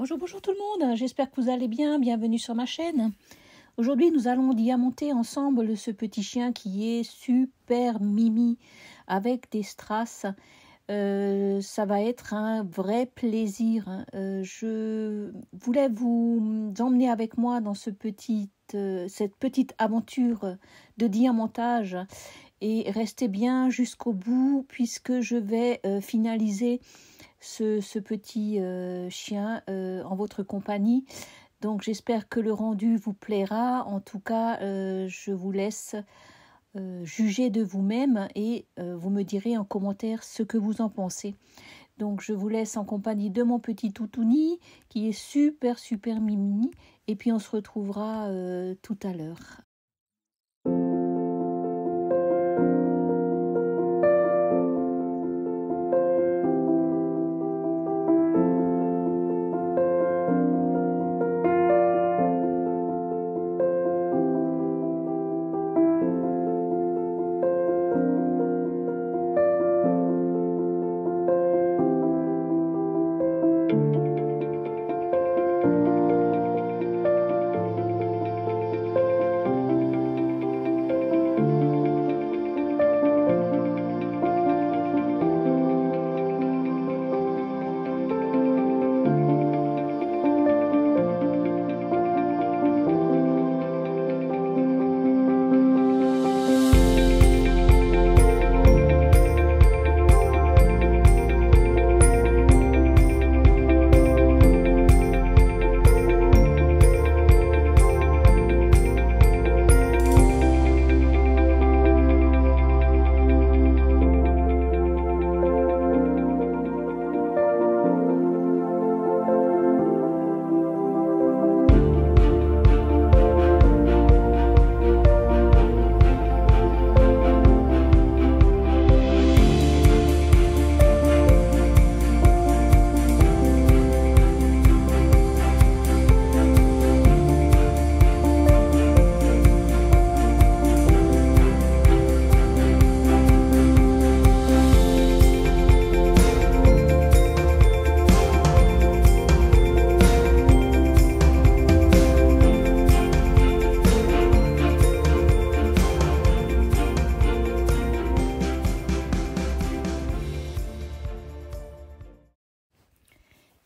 Bonjour, bonjour tout le monde, j'espère que vous allez bien, bienvenue sur ma chaîne. Aujourd'hui nous allons diamanter ensemble ce petit chien qui est super mimi avec des strass. Ça va être un vrai plaisir. Je voulais vous emmener avec moi dans cette petite aventure de diamantage et restez bien jusqu'au bout puisque je vais finaliser ce petit chien en votre compagnie. Donc j'espère que le rendu vous plaira. En tout cas, je vous laisse juger de vous-même et vous me direz en commentaire ce que vous en pensez. Donc je vous laisse en compagnie de mon petit toutouni qui est super mimi et puis on se retrouvera tout à l'heure.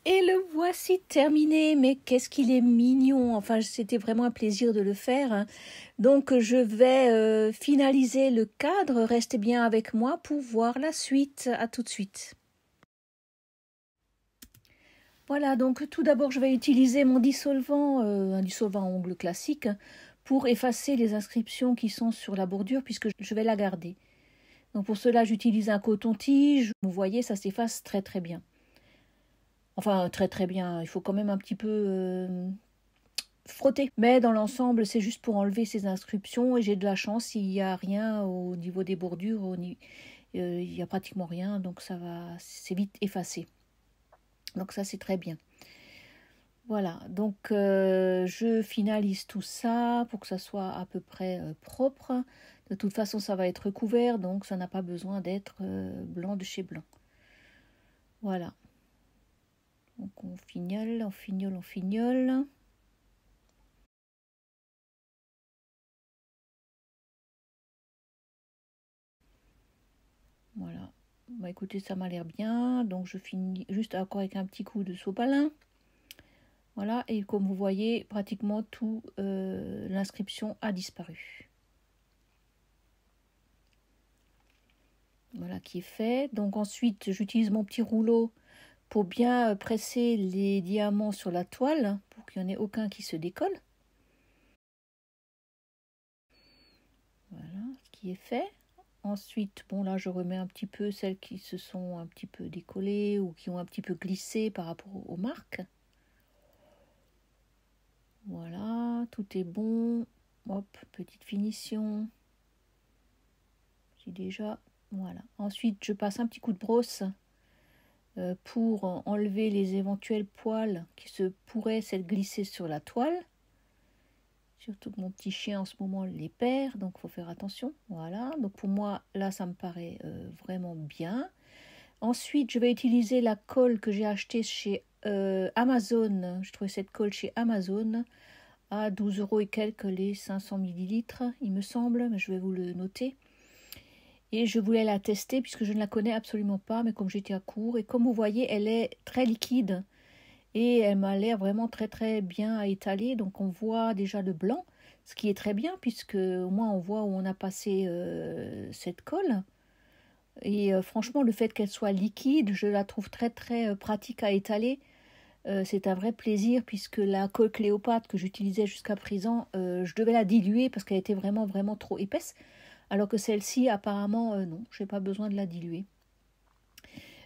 Et le voici terminé, mais qu'est-ce qu'il est mignon, enfin c'était vraiment un plaisir de le faire. Donc je vais finaliser le cadre, restez bien avec moi pour voir la suite, à tout de suite. Voilà, donc tout d'abord je vais utiliser mon dissolvant, un dissolvant à ongles classique, pour effacer les inscriptions qui sont sur la bordure puisque je vais la garder. Donc pour cela j'utilise un coton-tige, vous voyez ça s'efface très bien. Enfin, très bien, il faut quand même un petit peu frotter. Mais dans l'ensemble, c'est juste pour enlever ces inscriptions. Et j'ai de la chance, il n'y a rien au niveau des bordures, il n'y a pratiquement rien. Donc ça va, c'est vite effacé. Donc ça, c'est très bien. Voilà, donc je finalise tout ça pour que ça soit à peu près propre. De toute façon, ça va être couvert, donc ça n'a pas besoin d'être blanc de chez blanc. Voilà. Donc on fignole. Voilà. Bah écoutez, ça m'a l'air bien. Donc je finis juste encore avec un petit coup de sopalin. Voilà, et comme vous voyez, pratiquement tout l'inscription a disparu. Voilà qui est fait. Donc ensuite, j'utilise mon petit rouleau pour bien presser les diamants sur la toile, pour qu'il n'y en ait aucun qui se décolle. Voilà ce qui est fait. Ensuite, bon là je remets un petit peu celles qui se sont un petit peu décollées ou qui ont un petit peu glissé par rapport aux marques. Voilà, tout est bon. Hop, petite finition. J'ai déjà, voilà. Ensuite, je passe un petit coup de brosse pour enlever les éventuels poils qui se pourraient s'être glissés sur la toile. Surtout que mon petit chien en ce moment les perd, donc il faut faire attention. Voilà, donc pour moi, là, ça me paraît vraiment bien. Ensuite, je vais utiliser la colle que j'ai achetée chez Amazon. Je trouvais cette colle chez Amazon à 12 € et quelques les 500 millilitres, il me semble, mais je vais vous le noter. Et je voulais la tester puisque je ne la connais absolument pas, mais comme j'étais à court. Et comme vous voyez, elle est très liquide et elle m'a l'air vraiment très très bien à étaler. Donc on voit déjà le blanc, ce qui est très bien puisque au moins on voit où on a passé cette colle. Et franchement, le fait qu'elle soit liquide, je la trouve très très pratique à étaler. C'est un vrai plaisir puisque la colle Cléopâtre que j'utilisais jusqu'à présent, je devais la diluer parce qu'elle était vraiment vraiment trop épaisse. Alors que celle-ci, apparemment, non, je n'ai pas besoin de la diluer.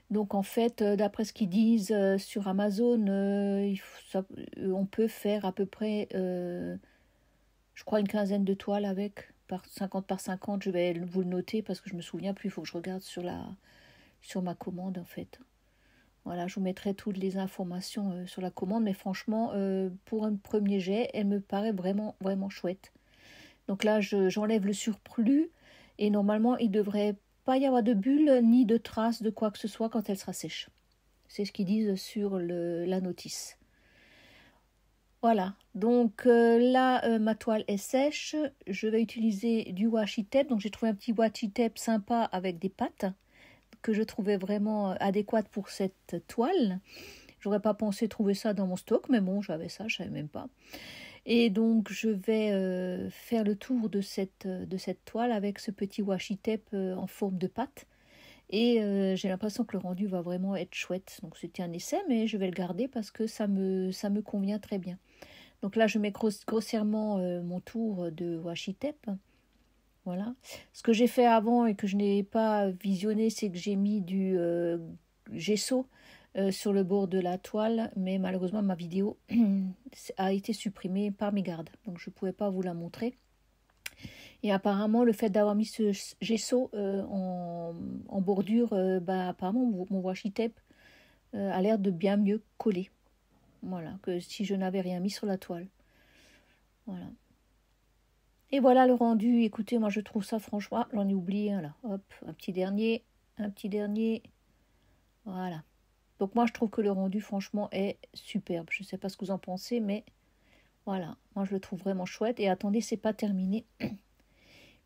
Donc en fait, d'après ce qu'ils disent sur Amazon, on peut faire à peu près, je crois, une quinzaine de toiles avec, par 50 par 50. Je vais vous le noter parce que je me souviens plus, il faut que je regarde sur ma commande en fait. Voilà, je vous mettrai toutes les informations sur la commande, mais franchement, pour un premier jet, elle me paraît vraiment, vraiment chouette. Donc là, j'enlève le surplus et normalement, il ne devrait pas y avoir de bulles ni de traces de quoi que ce soit quand elle sera sèche. C'est ce qu'ils disent sur la notice. Voilà, donc là, ma toile est sèche. Je vais utiliser du washi tape. Donc j'ai trouvé un petit washi tape sympa avec des pattes que je trouvais vraiment adéquate pour cette toile. J'aurais pas pensé trouver ça dans mon stock, mais bon, j'avais ça, je savais même pas. Et donc je vais faire le tour de cette toile avec ce petit washi tape en forme de patte. Et j'ai l'impression que le rendu va vraiment être chouette. Donc c'était un essai, mais je vais le garder parce que ça me convient très bien. Donc là, je mets grossièrement mon tour de washi tape. Voilà. Ce que j'ai fait avant et que je n'ai pas visionné, c'est que j'ai mis du gesso sur le bord de la toile, mais malheureusement ma vidéo a été supprimée par mes gardes, donc je ne pouvais pas vous la montrer. Et apparemment, le fait d'avoir mis ce gesso en bordure, apparemment mon washi tape a l'air de bien mieux coller. Voilà, que si je n'avais rien mis sur la toile. Voilà. Et voilà le rendu. Écoutez, moi je trouve ça franchement... j'en ai oublié un là. Hop, un petit dernier. Voilà. Donc moi je trouve que le rendu franchement est superbe. Je ne sais pas ce que vous en pensez, mais voilà. Moi je le trouve vraiment chouette. Et attendez, c'est pas terminé.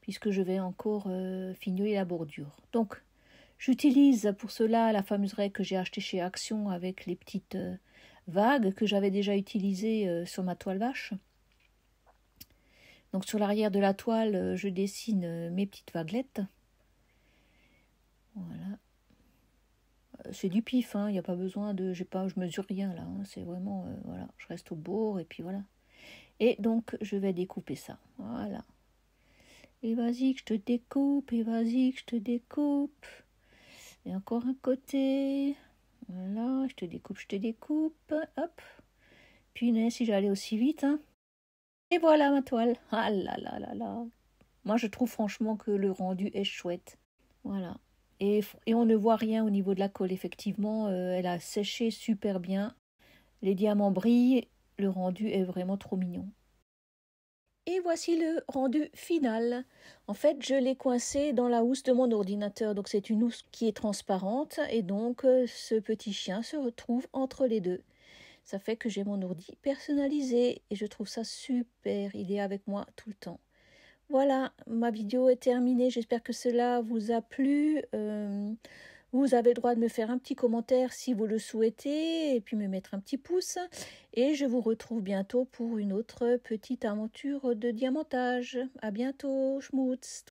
Puisque je vais encore fignoler la bordure. Donc j'utilise pour cela la fameuse règle que j'ai achetée chez Action avec les petites vagues que j'avais déjà utilisées sur ma toile vache. Donc sur l'arrière de la toile, je dessine mes petites vaguelettes. Voilà. C'est du pif, il n'y a pas besoin de... je mesure rien là, c'est vraiment... voilà, je reste au bord et puis voilà. Et donc, je vais découper ça. Voilà. Et vas-y que je te découpe, et vas-y que je te découpe. Et encore un côté. Voilà, je te découpe. Hop. Punaise, si j'allais aussi vite, hein. Et voilà ma toile. Ah là là là là. Moi, je trouve franchement que le rendu est chouette. Voilà. Et on ne voit rien au niveau de la colle, effectivement. Elle a séché super bien. Les diamants brillent. Le rendu est vraiment trop mignon. Et voici le rendu final. En fait, je l'ai coincé dans la housse de mon ordinateur. Donc, c'est une housse qui est transparente. Et donc, ce petit chien se retrouve entre les deux. Ça fait que j'ai mon ordi personnalisé et je trouve ça super. Il est avec moi tout le temps. Voilà, ma vidéo est terminée. J'espère que cela vous a plu. Vous avez le droit de me faire un petit commentaire si vous le souhaitez et puis me mettre un petit pouce. Et je vous retrouve bientôt pour une autre petite aventure de diamantage. À bientôt, schmutz.